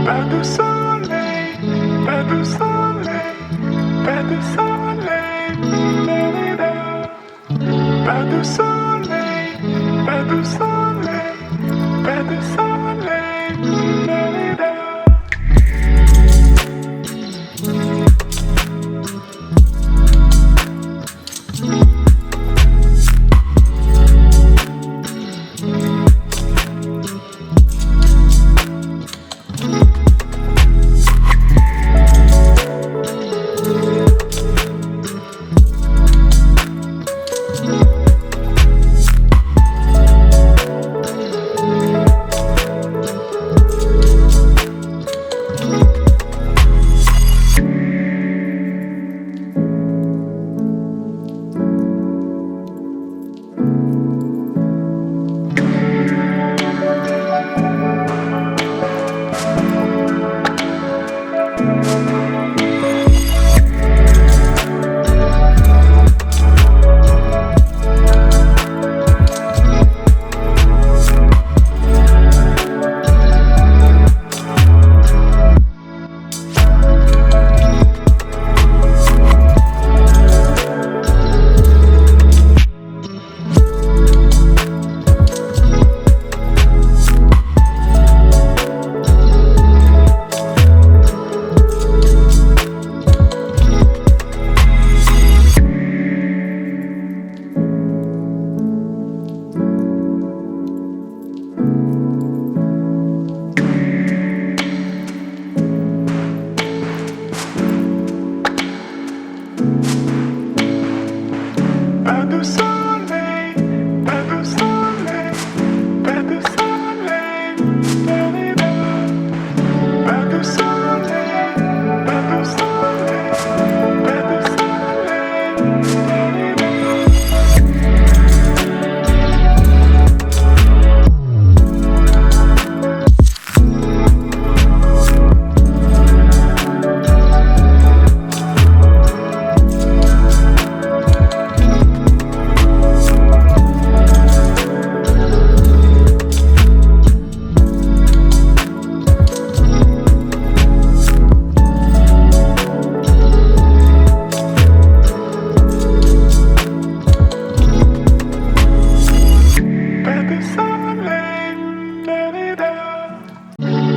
Pas de soleil, pas de soleil, pas de soleil, pas de soleil, pas de soleil, pas de soleil. Pas de soleil, pas de soleil, pas de soleil, pas de soleil, pas de soleil, pas de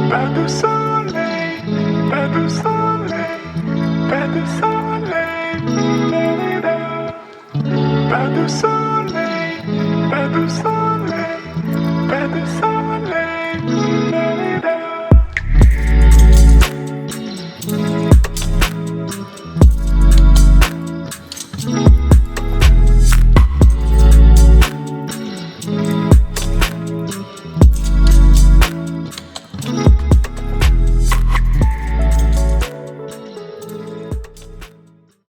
Pas de soleil, pas de soleil, pas de soleil, pas de soleil.